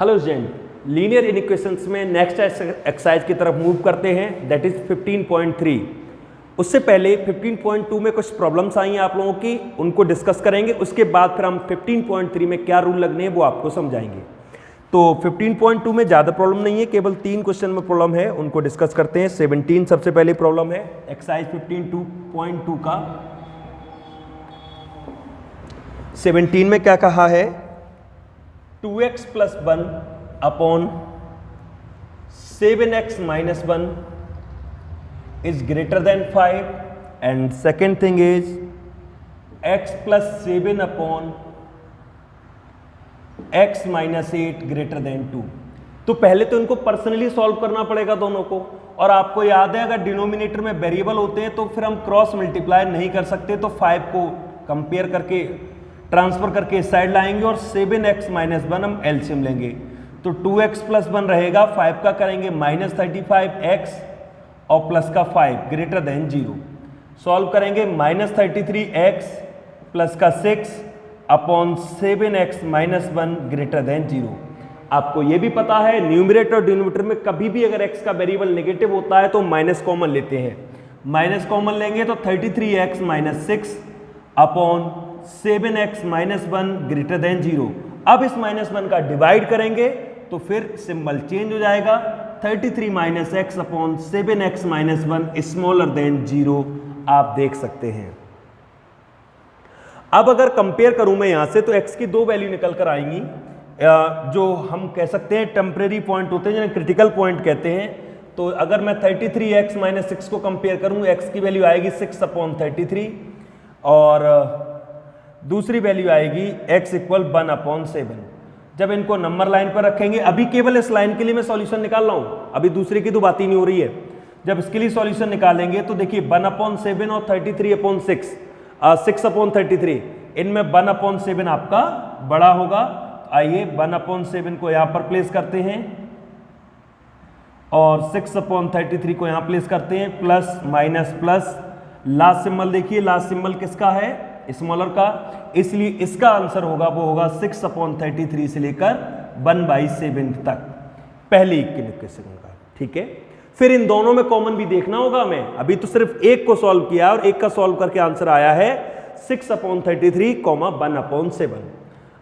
Hello student, linear इनइक्वेशंस में next exercise की तरफ मूव करते हैं, दैट इज 15.3। उससे पहले 15.2 में कुछ प्रॉब्लम्स आई हैं आप लोगों की, उनको डिस्कस करेंगे। उसके बाद फिर हम 15.3 में क्या रूल लगने हैं वो आपको समझाएंगे। तो 15.2 में ज़्यादा प्रॉब्लम नहीं है, केवल 3 क्वेश्चन में प्रॉब्लम है, उनको डिस्कस करते हैं। 17 सबसे पहले प्रॉब्लम है एक्सरसाइज 15.2 का। 17 में क्या कहा है, 2x + 1 upon 7x - 1 is greater than 5, and second thing is x + 7 upon x - 8 greater than 2। तो पहले तो इनको पर्सनली सॉल्व करना पड़ेगा दोनों को, और आपको याद है अगर डिनोमिनेटर में वेरिएबल होते हैं तो फिर हम क्रॉस मल्टीप्लाई नहीं कर सकते, तो 5 को कंपेयर करके ट्रांसफर करके इस साइड लाएंगे और 7x - 1 हम एलसीएम लेंगे। तो 2x + 1 रहेगा, 5 का करेंगे -35x और प्लस का 5 ग्रेटर देन 0। सॉल्व करेंगे -33x प्लस का 6 अपॉन 7x - 1 ग्रेटर देन 0। आपको ये भी पता है न्यूमरेटर और डिनोमिनेटर में कभी भी अगर x का वेरिएबल नेगेटिव होता है तो माइनस कॉमन लेते हैं। माइनस कॉमन लेंगे तो 33x - 6 upon 7x - 1 greater than 0। अब इस -1 का डिवाइड करेंगे तो फिर सिंबल चेंज हो जाएगा, 33 - x upon 7x - 1 smaller than 0 आप देख सकते हैं। अब अगर कंपेयर करूं मैं यहां से तो x की 2 वैल्यू निकल कर आएंगी, जो हम कह सकते हैं टेम्परेरी पॉइंट होते हैं जिन्हें क्रिटिकल पॉइंट कहते हैं। तो अगर मैं 33x - 6 को कंपेयर करूं, x की वैल्यू आएगी 6 अपॉन 33 और दूसरी वैल्यू आएगी x = 1 अपॉन 7। जब इनको नंबर लाइन पर रखेंगे, अभी केवल इस लाइन के लिए मैं सॉल्यूशन निकाल रहा हूं, अभी दूसरे की तो बात ही नहीं हो रही है। जब इसके लिए सॉल्यूशन निकालेंगे तो देखिए 1 अपॉन 7 और 33 अपॉन 6, 6 अपॉन 33, इनमें 1 अपॉन 7 आपका बड़ा होगा। आइए 1 अपॉन 7 को यहां पर प्लेस करते हैं और 6 अपॉन 33 को यहां प्लेस करते हैं, plus minus plus, last symbol देखिए, लास्ट सिंबल किसका है, स्मॉलर का, इसलिए इसका आंसर होगा वो होगा 6 अपॉन 33 से लेकर 1/7 तक, पहले इक्वेशन का। ठीक है, फिर इन दोनों में कॉमन भी देखना होगा हमें। अभी तो सिर्फ एक को सॉल्व किया और एक का सॉल्व करके आंसर आया है 6 अपॉन 33, 1 अपॉन 7।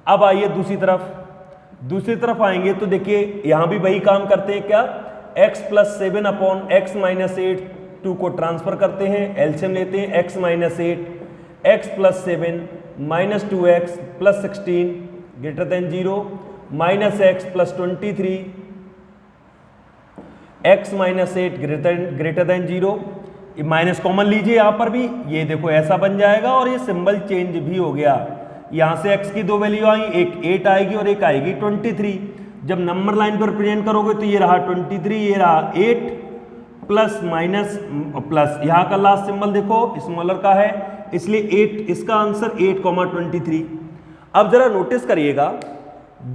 अब आइए दूसरी तरफ आएंगे तो देखिए यहां भी वही काम करते हैं क्या, x + 7 अपॉन x - 8, 2 को ट्रांसफर करते हैं, एलसीएम लेते हैं, x - 8, x + 7 - 2x + 16 greater than 0, -x + 23 x - 8 greater than 0। Minus common लीजिए यहां पर भी, ये देखो ऐसा बन जाएगा और ये सिंबल चेंज भी हो गया। यहां से x की 2 वैल्यू आई, एक 8 आएगी और एक आएगी 23। जब नंबर लाइन पर रिप्रेजेंट करोगे तो ये रहा 23, ये रहा 8 प्लस माइनस प्लस, यहां का लास्ट सिंबल देखो स्मॉलर का है, इसलिए 8, इसका आंसर 8,23। अब जरा नोटिस करिएगा,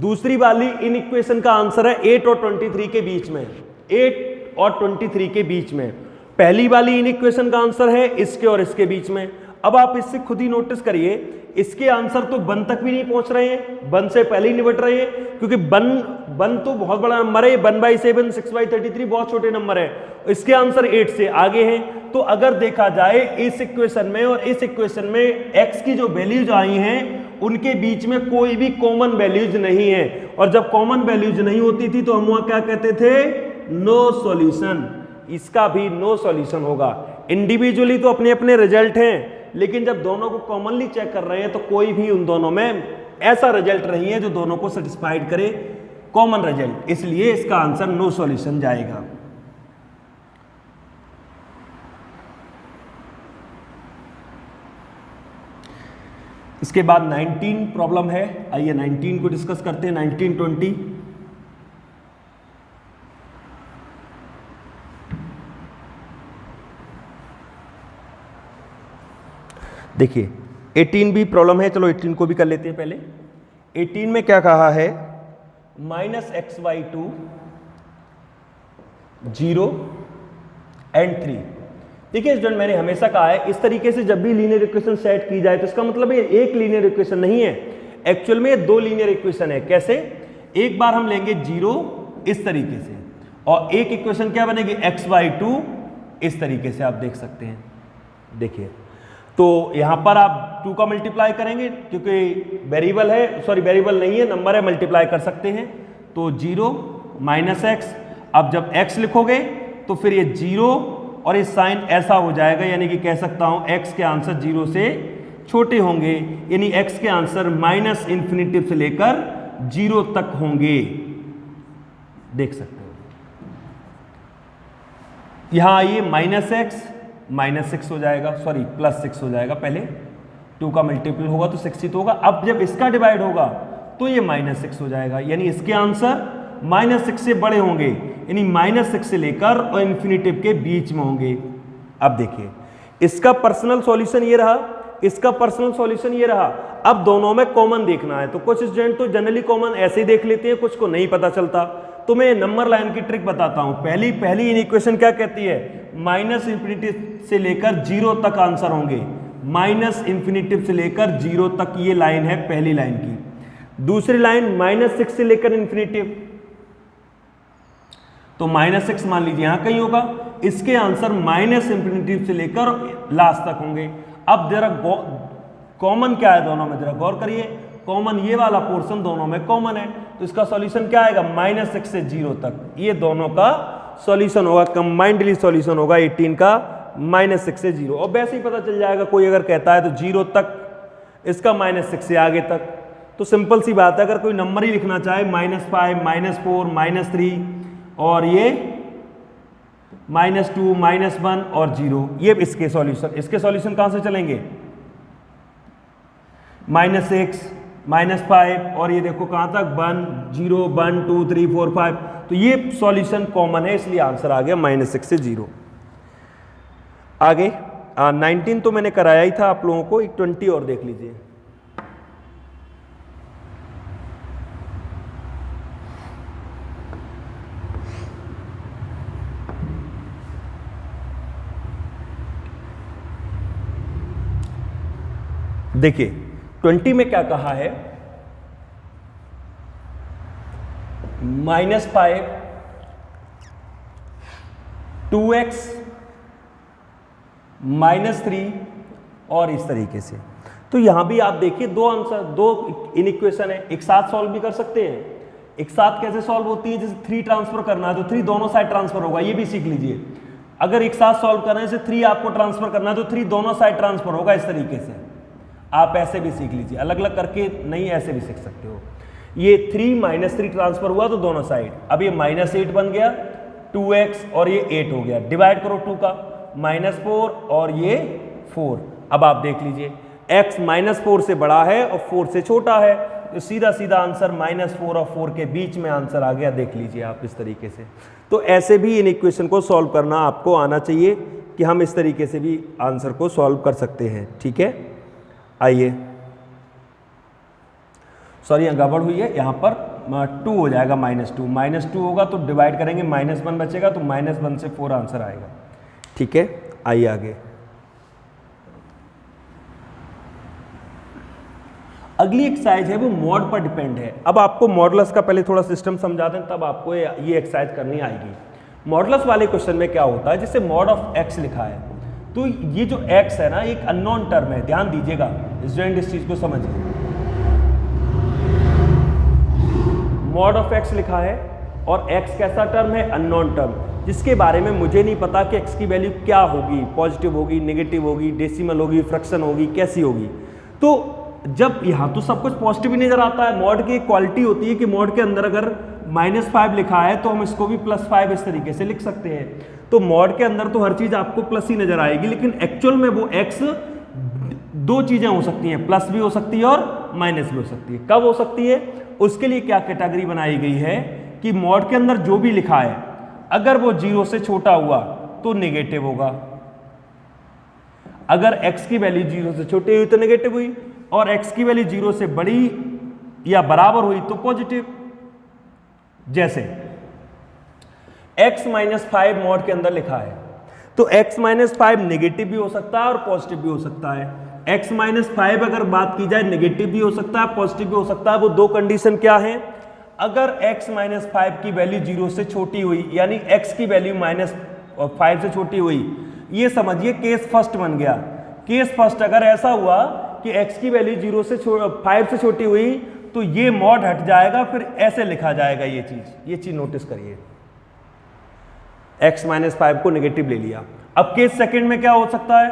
दूसरी वाली इन इक्वेशन का आंसर है 8 और 23 के बीच में, 8 और 23 के बीच में। पहली वाली इन इक्वेशन का आंसर है इसके और इसके बीच में। अब आप इससे खुद ही नोटिस करिए, इसके आंसर तो 1 तक भी नहीं पहुंच रहे हैं, 1 से पहले ही निपट रहे हैं, क्योंकि 1 तो बहुत बड़ा नंबर है, 1/7, 6/33 बहुत छोटे नंबर है, इसके आंसर 8 से आगे हैं। तो अगर देखा जाए इस इक्वेशन में और इस इक्वेशन में x की जो वैल्यूज आई हैं उनके बीच में कोई भी कॉमन वैल्यूज नहीं है, और जब कॉमन वैल्यूज नहीं होती थी तो हम वहां क्या कहते थे, नो सॉल्यूशन। इसका भी नो सॉल्यूशन होगा। इंडिविजुअली तो अपने अपने रिजल्ट हैं, लेकिन जब दोनों को कॉमनली चेक कर रहे हैं तो कोई भी उन दोनों में ऐसा रिजल्ट नहीं है जो दोनों को सेटिस्फाइड करे, कॉमन रिजल्ट, इसलिए इसका आंसर नो सॉल्यूशन जाएगा। इसके बाद 19 प्रॉब्लम है, आइए 19 को डिस्कस करते हैं। 19-20 देखिए 18 भी प्रॉब्लम है, चलो 18 को भी कर लेते हैं पहले। 18 में क्या कहा है, -xy2 0 and 3। देखिए स्टूडेंट, मैंने हमेशा कहा है इस तरीके से जब भी लीनियर इक्वेशन सेट की जाए तो इसका मतलब ये एक लीनियर इक्वेशन नहीं है, एक्चुअल में 2 लीनियर इक्वेशन है। कैसे, एक बार हम लेंगे 0 इस तरीके से, और एक इक्वेशन क्या बनेगी x/2 इस तरीके से आप देख सकते हैं। देखिए तो यहां पर आप 2 का मल्टीप्लाई करेंगे क्योंकि वेरिएबल है, सॉरी वेरिएबल नहीं है, नंबर है, मल्टीप्लाई कर सकते हैं। तो 0 -x, अब जब x लिखोगे तो फिर ये 0 और ये साइन ऐसा हो जाएगा, यानी कि कह सकता हूं x के आंसर 0 से छोटे होंगे, यानी x के आंसर -∞ से लेकर 0 तक होंगे, देख सकते हो। यहां आइए -x -6 हो जाएगा, सॉरी +6 हो जाएगा, पहले 2 का मल्टीपल होगा तो 6 ही तो होगा। अब जब इसका डिवाइड होगा तो ये -6 हो जाएगा, यानी इसके आंसर -6 से बड़े होंगे, यानी -6 से लेकर और इन्फिनिटिव के बीच में होंगे। अब देखिए इसका पर्सनल सॉल्यूशन ये रहा, इसका पर्सनल सॉल्यूशन ये रहा। अब दोनों में कॉमन देखना है, तो कुछ स्टूडेंट तो जनरली कॉमन ऐसे ही देख लेते हैं, कुछ को नहीं पता चलता। तो मैं नंबर लाइन की ट्रिक बताता हूं। पहली इक्वेशन क्या कहती है, -∞ से लेकर 0 तक आंसर होंगे, -∞ से लेकर 0 तक ये लाइन है पहली लाइन की। दूसरी लाइन -6 से लेकर इन्फिनिटिव, तो -6 मान लीजिए यहां कहीं होगा, इसके आंसर -∞ से लेकर लास्ट तक होंगे। अब जरा कॉमन क्या है दोनों में, जरा गौर करिए, कॉमन ये वाला पोर्शन दोनों में कॉमन है, तो इसका सॉल्यूशन क्या आएगा -6 से 0 तक, ये दोनों का सॉल्यूशन होगा, कंबाइंडली सॉल्यूशन होगा 18 का -6 से 0। और वैसे ही पता चल जाएगा, कोई अगर कहता है तो 0 तक, इसका -6 से आगे तक, तो सिंपल सी बात है, अगर कोई नंबर ही लिखना चाहे -5 -4 -3 और ये -2 -1 और 0, ये इसके सॉल्यूशन कहां से चलेंगे, -6 -5 और ये देखो कहां तक 1 0 1 2 3 4 5, तो ये सॉल्यूशन कॉमन है, इसलिए आंसर आ गया -6 से 0। आगे 19 तो मैंने कराया ही था आप लोगों को, एक 20 और देख लीजिए। देखिए 20 में क्या कहा है, -5 2x -3 और इस तरीके से। तो यहां भी आप देखिए दो आंसर, दो इनइक्वेशन है, एक साथ सॉल्व भी कर सकते हैं। एक साथ कैसे सॉल्व होती है, जैसे 3 ट्रांसफर करना है तो 3 दोनों साइड ट्रांसफर होगा, ये भी सीख लीजिए। अगर एक साथ सॉल्व करना है, जैसे 3 आपको ट्रांसफर करना है तो 3 दोनों साइड ट्रांसफर होगा, इस तरीके से आप ऐसे भी सीख लीजिए, अलग अलग करके नहीं, ऐसे भी सीख सकते हो। ये 3 -3 ट्रांसफर हुआ तो दोनों साइड, अब ये -8 बन गया, 2x और ये 8 हो गया, डिवाइड करो 2 का, -4 और ये 4। अब आप देख लीजिए x -4 से बड़ा है और 4 से छोटा है, तो सीधा सीधा आंसर -4 और 4 के बीच में आंसर आ गया, देख लीजिए आप इस तरीके से। तो ऐसे भी इन इक्वेशन को सॉल्व करना आपको आना चाहिए कि हम इस तरीके से भी आंसर को सॉल्व कर सकते हैं, ठीक है। आइए, सॉरी यहाँ गड़बड़ हुई है, यहाँ पर 2 हो जाएगा, -2 होगा तो डिवाइड करेंगे, -1 बचेगा तो -1 से 4 आंसर आएगा, ठीक है। आइए आगे, अगली एक्सरसाइज है वो मॉड पर डिपेंड है। अब आपको मॉडुलस का पहले थोड़ा सिस्टम समझा दें, तब आपको ये एक्सरसाइज करनी आएगी। मॉडुलस वाले क्वेश्चन में क्या होता है, जैसे मॉड ऑफ x लिखा है, तो ये जो x है ना, एक अननोन टर्म है, ध्यान दीजिएगा स्टूडेंट, इस चीज को समझिए। मॉड ऑफ x लिखा है और x कैसा टर्म है, अननोन टर्म, जिसके बारे में मुझे नहीं पता कि x की वैल्यू क्या होगी, पॉजिटिव होगी, नेगेटिव होगी, डेसिमल होगी, फ्रैक्शन होगी, कैसी होगी। तो जब यहाँ तो सब कुछ पॉजिटिव ही नजर आता है, मॉड की क्वालिटी होती है कि मॉड के अंदर अगर -5 लिखा है तो हम इसको भी +5 इस तरीके से लिख सकते हैं। तो मॉड के अंदर तो हर चीज आपको प्लस ही नजर आएगी, लेकिन एक्चुअल में वो x दो चीजें हो सकती हैं, प्लस भी हो सकती है और माइनस भी हो सकती है। कब हो सकती है, उसके लिए क्या कैटेगरी बनाई गई है कि मॉड के अंदर जो भी लिखा है अगर वो 0 से छोटा हुआ तो नेगेटिव होगा, अगर x की वैल्यू 0 से छोटी हुई तो नेगेटिव हुई, और x की वैल्यू 0 से बड़ी या बराबर हुई तो पॉजिटिव। जैसे x -5 मॉड के अंदर लिखा है तो x -5 नेगेटिव भी हो सकता है और पॉजिटिव भी हो सकता है। x -5 अगर बात की जाए नेगेटिव भी हो सकता है, पॉजिटिव भी हो सकता है। वो दो कंडीशन क्या है, अगर x माइनस 5 की वैल्यू 0 से छोटी हुई, यानी x की वैल्यू -5 से छोटी हुई, ये समझिए केस फर्स्ट बन गया। केस फर्स्ट अगर ऐसा हुआ कि x की वैल्यू 0 से 5 से छोटी हुई तो ये मॉड हट जाएगा, फिर ऐसे लिखा जाएगा। ये चीज नोटिस करिए, x माइनस 5 को नेगेटिव ले लिया। अब केस सेकंड में क्या हो सकता है,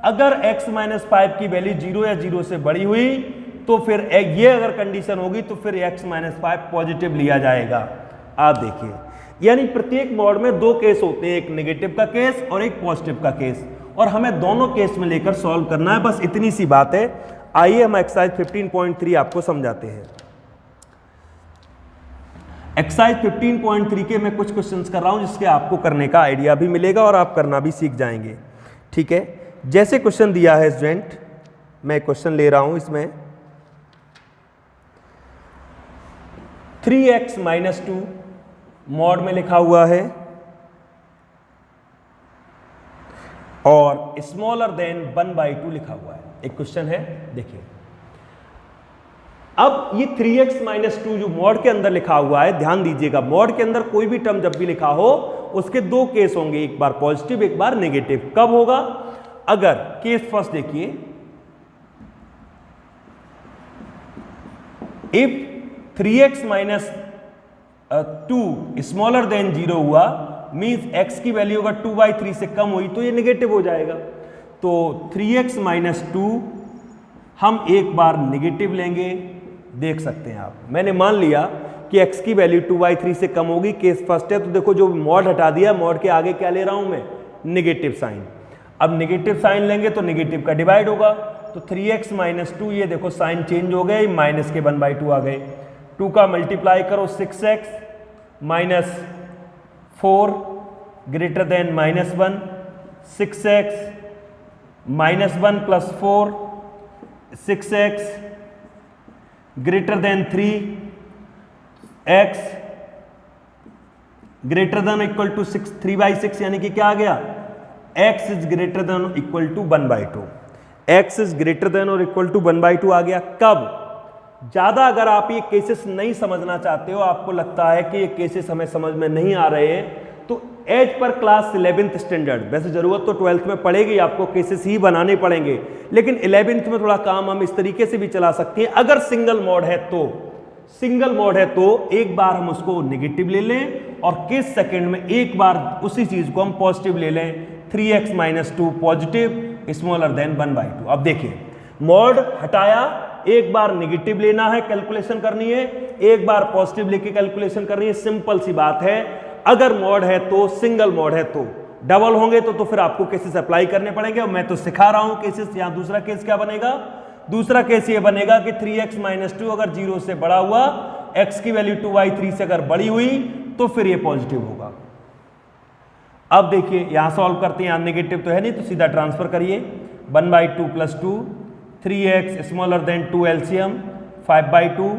अगर x माइनस 5 की वैल्यू 0 या 0 से बड़ी हुई तो फिर ये अगर कंडीशन होगी तो फिर x माइनस 5 पॉजिटिव लिया जाएगा। आप देखिए, यानी प्रत्येक मॉड में दो केस होते हैं, एक नेगेटिव का केस और एक पॉजिटिव का केस, और हमें दोनों केस में लेकर सॉल्व करना है, बस इतनी सी बात है। आइए हम एक्सरसाइज 15.3 आपको समझाते हैं। एक्सरसाइज 15.3 के मैं कुछ क्वेश्चंस कर रहा हूं जिसके आपको करने का आइडिया भी मिलेगा और आप करना भी सीख जाएंगे। ठीक है, जैसे क्वेश्चन दिया है स्टूडेंट, मैं क्वेश्चन ले रहा हूं, इसमें 3x माइनस 2 मॉड में लिखा हुआ है और स्मॉलर देन 1/2 लिखा हुआ है। एक क्वेश्चन है, देखिए। अब ये 3x माइनस 2 जो मॉड के अंदर लिखा हुआ है, ध्यान दीजिएगा, मॉड के अंदर कोई भी टर्म जब भी लिखा हो उसके दो केस होंगे, एक बार पॉजिटिव एक बार नेगेटिव। कब होगा, अगर केस फर्स्ट देखिए, if 3x minus 2 smaller than 0 हुआ, मीन्स x की वैल्यू अगर 2/3 से कम हुई तो ये नेगेटिव हो जाएगा। तो 3x माइनस 2 हम एक बार नेगेटिव लेंगे, देख सकते हैं आप। मैंने मान लिया कि x की वैल्यू 2/3 से कम होगी, केस फर्स्ट है, तो देखो जो मॉड हटा दिया, मॉड के आगे क्या ले रहा हूं मैं, नेगेटिव साइन। अब नेगेटिव साइन लेंगे तो नेगेटिव का डिवाइड होगा, तो 3x माइनस 2, ये देखो साइन चेंज हो गए, माइनस के 1/2 आ गए। 2 का मल्टीप्लाई करो 6x minus 4 greater than -1, 6x minus 1 plus 4, 6x greater than 3, x greater than equal to 3/6, यानी कि क्या आ गया, x is greater than equal to 1/2। x is greater than और इक्वल टू 1/2 आ गया। कब, ज्यादा अगर आप ये केसेस नहीं समझना चाहते हो, आपको लगता है कि ये केसेस हमें समझ में नहीं आ रहे हैं, तो as per class 11th standard, वैसे जरूरत तो 12th में पड़ेगी, आपको केसेस ही बनाने पड़ेंगे, लेकिन 11th में थोड़ा काम हम इस तरीके से भी चला सकते हैं। अगर सिंगल मॉड है तो एक बार हम उसको नेगेटिव ले लें और केस सेकंड में एक बार उसी चीज को हम पॉजिटिव ले लें, 3x minus 2 positive smaller than 1/2। अब देखिए, मॉड हटाया, एक बार नेगेटिव लेना है, कैलकुलेशन करनी है, एक बार पॉजिटिव लेके कैलकुलेशन करनी है, सिंपल सी बात है। अगर मॉड है तो, सिंगल मॉड है तो, डबल होंगे तो फिर आपको केसेस अप्लाई करने पड़ेंगे, और मैं तो सिखा रहा हूं केसेस। यहां दूसरा केस क्या बनेगा, दूसरा केस ये बनेगा कि 3x माइनस 2 अगर 0 से बड़ा हुआ, x की वैल्यू 2/3 से अगर बड़ी हुई तो फिर ये पॉजिटिव होगा। अब देखिए, यहां सॉल्व करते हैं, यहां नेगेटिव तो है नहीं, तो सीधा ट्रांसफर करिए, 1/2 plus 2, 3x smaller than 2 LCM 5/2,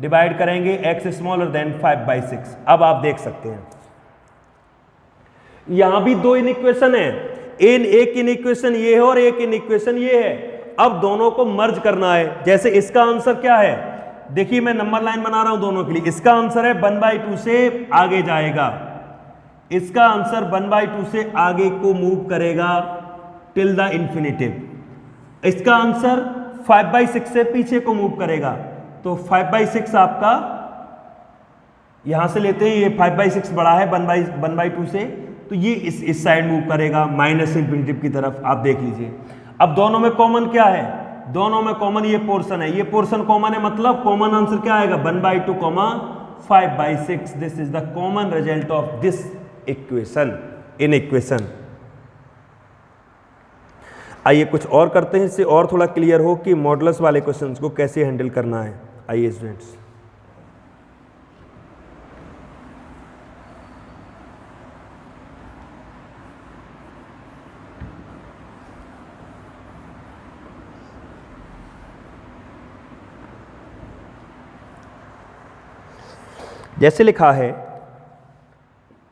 divide करेंगे x स्मॉलर देन 5/6। अब आप देख सकते हैं यहां भी दो इनइक्वेशन है, एक इनइक्वेशन ये है और एक इनइक्वेशन ये है। अब दोनों को मर्ज करना है। जैसे इसका आंसर क्या है, देखिए मैं नंबर लाइन बना रहा हूं दोनों के लिए। इसका आंसर है 1/2 से आगे जाएगा, इसका आंसर 1/2 से आगे को मूव करेगा टिल द इंफिनिटिव। इसका आंसर 5/6 से पीछे को मूव करेगा, तो 5/6 आपका यहां से लेते हैं, ये 5/6 बड़ा है 1/2 से, तो ये इस साइड मूव करेगा माइनस इंफिनिटिव की तरफ। आप देख लीजिए, अब दोनों में कॉमन क्या है, दोनों में कॉमन ये पोर्शन है, ये पोर्शन कॉमन है, मतलब कॉमन आंसर क्या आएगा, 1/2, 5/6। This is the common result of this equation, in equation. आइए कुछ और करते हैं, इससे और थोड़ा क्लियर हो कि मॉडुलस वाले क्वेश्चंस को कैसे हैंडल करना है। आइए स्टूडेंट्स, जैसे लिखा है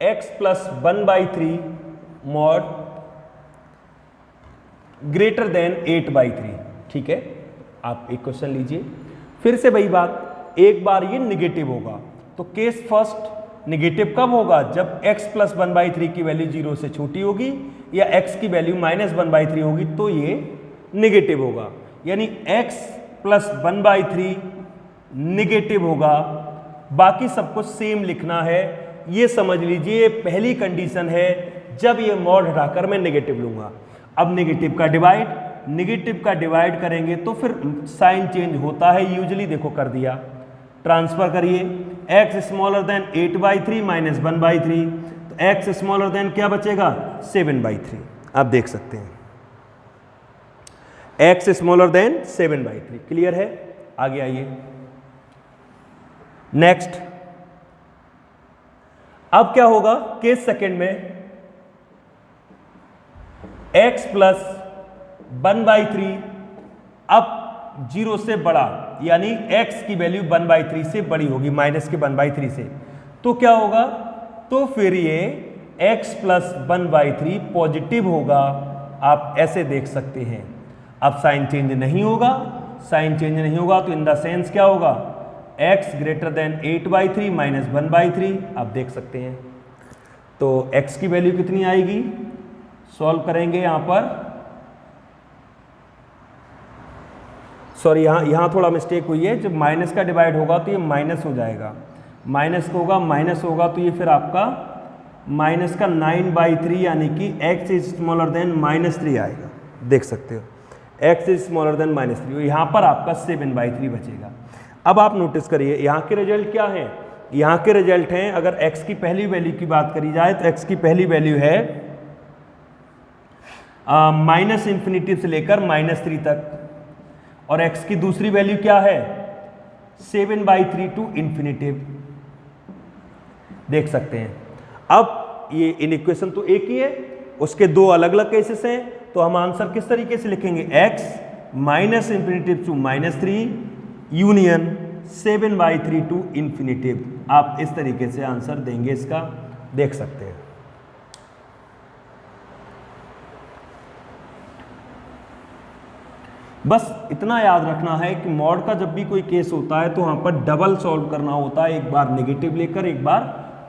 x plus 1/3 mod greater than 8/3। ठीक है, आप एक क्वेश्चन लीजिए, फिर से वही बात, एक बार ये निगेटिव होगा, तो केस फर्स्ट निगेटिव कब होगा? जब x प्लस 1/3 की वैल्यू 0 से छोटी होगी या x की वैल्यू माइनस 1/3 होगी तो ये निगेटिव होगा। यानी x प्लस 1/3 निगेटिव होगा। बाकी सब कुछ सेम लिखना है। ये समझ लीजिए पहली कंडीशन है जब ये मॉड हटाकर मैं नेगेटिव लूंगा। अब नेगेटिव का डिवाइड करेंगे तो फिर साइन चेंज होता है यूजुअली। देखो कर दिया, ट्रांसफर करिए, x स्मॉलर देन 8/3 माइनस 1/3, तो x स्मॉलर देन क्या बचेगा? 7/3। आप देख सकते हैं x स्मॉलर देन 7/3। क्लियर है? आगे आइए नेक्स्ट। अब क्या होगा केस सेकंड में? x प्लस 1/3 अब 0 से बड़ा, यानी x की वैल्यू 1/3 से बड़ी होगी, माइनस के 1/3 से। तो क्या होगा? तो फिर ये x प्लस 1/3 पॉजिटिव होगा। आप ऐसे देख सकते हैं। अब साइन चेंज नहीं होगा, तो इन द सेंस क्या होगा? x greater then 8/3 minus 1/3। आप देख सकते हैं। तो x की वैल्यू कितनी आएगी? सॉल्व करेंगे यहां पर, सॉरी यहां थोड़ा मिस्टेक हुई है। जब माइनस का डिवाइड होगा तो ये माइनस हो जाएगा, माइनस होगा तो ये फिर आपका माइनस का 9/3 यानी कि x इज स्मॉलर देन -3 आएगा। देख सकते हो x इज स्मॉलर देन -3, यहाँ पर आपका 7/3 बचेगा। अब आप नोटिस करिए यहाँ के रिजल्ट क्या है? यहाँ के रिजल्ट हैं, अगर x की पहली वैल्यू की बात करी जाए तो x की पहली वैल्यू है -∞ से लेकर -3 तक, और x की दूसरी वैल्यू क्या है? 7/3 टू इन्फिनिटिव। देख सकते हैं। अब ये इन इक्वेशन तो एक ही है, उसके दो अलग अलग केसेस हैं, तो हम आंसर किस तरीके से लिखेंगे? x -∞ to -3 union 7/3 to infinitive. आप इस तरीके से आंसर देंगे इसका, देख सकते हैं। बस इतना याद रखना है कि मॉड का जब भी कोई केस होता है तो वहाँ पर डबल सॉल्व करना होता है, एक बार नेगेटिव लेकर एक बार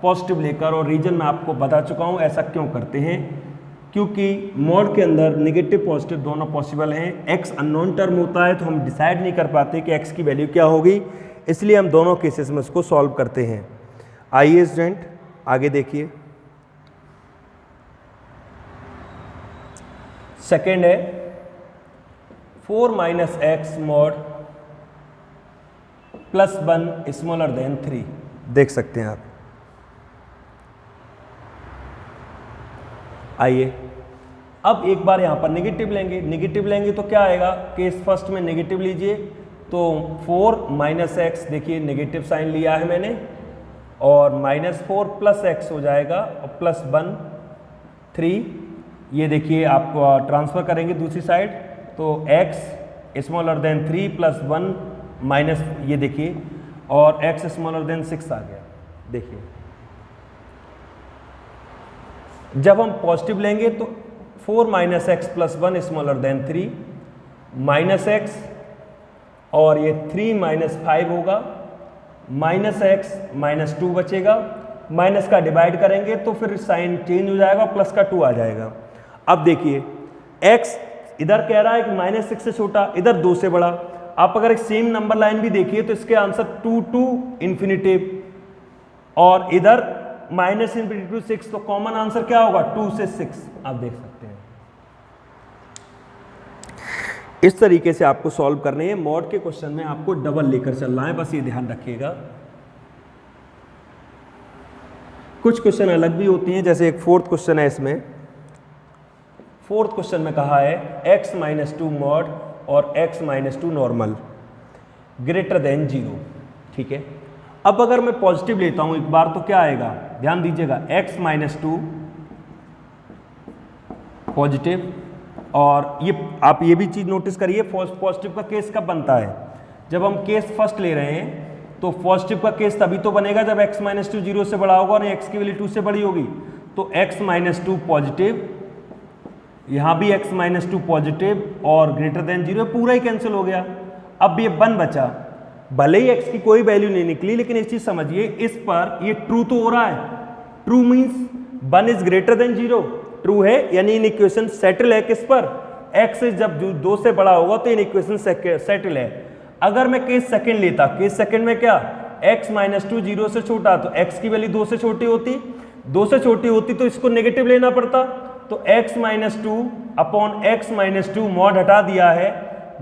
पॉजिटिव लेकर। और रीजन मैं आपको बता चुका हूँ ऐसा क्यों करते हैं, क्योंकि मॉड के अंदर नेगेटिव पॉजिटिव दोनों पॉसिबल हैं। x अननोन टर्म होता है तो हम डिसाइड नहीं कर पाते कि x की वैल्यू क्या होगी, इसलिए हम दोनों केसेस में उसको सॉल्व करते हैं। आइए स्टूडेंट आगे देखिए। सेकेंड है 4 minus x mod plus 1 smaller than 3। देख सकते हैं आप। आइए अब एक बार यहां पर नेगेटिव लेंगे तो क्या आएगा? केस फर्स्ट में नेगेटिव लीजिए तो 4 माइनस एक्स, देखिए नेगेटिव साइन लिया है मैंने, और -4 प्लस एक्स हो जाएगा और प्लस 1 3। ये देखिए आप ट्रांसफर करेंगे दूसरी साइड तो x smaller than 3 plus 1 minus, ये देखिए, और x स्मॉलर देन 6 आ गया। देखिए जब हम पॉजिटिव लेंगे तो 4 minus x plus 1 smaller than 3 minus x, और ये 3 माइनस 5 होगा, माइनस एक्स माइनस 2 बचेगा। माइनस का डिवाइड करेंगे तो फिर साइन चेंज हो जाएगा, प्लस का 2 आ जाएगा। अब देखिए x इधर कह रहा है कि -6 से छोटा, इधर 2 से बड़ा। आप अगर एक सेम नंबर लाइन भी देखिए तो इसके आंसर 2 टू इन्फिनिटिव, और इधर -∞ टू 6, तो कॉमन आंसर क्या होगा? 2 से 6। आप देख सकते हैं। इस तरीके से आपको सॉल्व करने हैं। मॉड के क्वेश्चन में आपको डबल लेकर चलना है, बस ये ध्यान रखिएगा। कुछ क्वेश्चन अलग भी होती हैं, जैसे एक फोर्थ क्वेश्चन है इसमें। फोर्थ क्वेश्चन में कहा है x-2 मॉड और x-2 नॉर्मल ग्रेटर देन 0। ठीक है, अब अगर मैं पॉजिटिव लेता हूं एक बार तो क्या आएगा? ध्यान दीजिएगा, x-2 पॉजिटिव, और ये आप ये भी चीज नोटिस करिए पॉजिटिव का केस कब बनता है? जब हम केस फर्स्ट ले रहे हैं तो पॉजिटिव का केस तभी तो बनेगा जब x-2 0 से बड़ा होगा और x की वैल्यू 2 से बड़ी होगी। तो x-2 पॉजिटिव, यहां भी x-2 पॉजिटिव और ग्रेटर देन 0, पूरा ही कैंसिल हो गया। अब ये 1 बचा, भले ही x की कोई वैल्यू नहीं निकली, लेकिन एक चीज समझिए, इस पर ये ट्रू तो हो रहा है। True means 1 is greater then 0, true है, यानी इन इक्वेशन सेटल है किस पर, x जब 2 से बड़ा होगा तो इन इक्वेशन सेटल है। अगर मैं केस सेकंड लेता, केस सेकंड में क्या, x माइनस 2 0 से छोटा, तो x की वैल्यू 2 से छोटी होती, 2 से छोटी होती तो इसको नेगेटिव लेना पड़ता, तो x minus 2 upon x minus 2 mod हटा दिया है,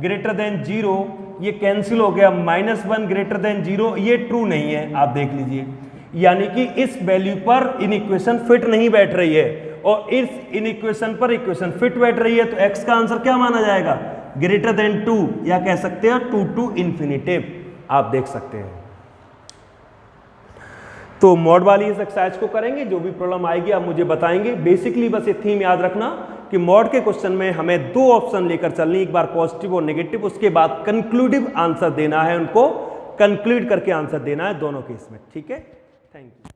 ग्रेटर देन 0, ये कैंसिल हो गया, -1 ग्रेटर देन 0, ये ट्रू नहीं है, आप देख लीजिए, यानी कि इस वैल्यू पर इन इक्वेशन फिट नहीं बैठ रही है, और इस इन इक्वेशन पर इक्वेशन फिट बैठ रही है, तो x का आंसर क्या माना जाएगा, ग्रेटर देन 2, या कह सकते हैं 2 टू इन्फिनिटिव, आप देख सकते हैं। तो मॉड वाली इस एक्सरसाइज को करेंगे, जो भी प्रॉब्लम आएगी आप मुझे बताएंगे। बेसिकली बस ये थीम याद रखना कि मॉड के क्वेश्चन में हमें 2 ऑप्शन लेकर चलनी, एक बार पॉजिटिव और नेगेटिव, उसके बाद कंक्लूडिव आंसर देना है, उनको कंक्लूड करके आंसर देना है दोनों केस में, ठीक है। Thank you.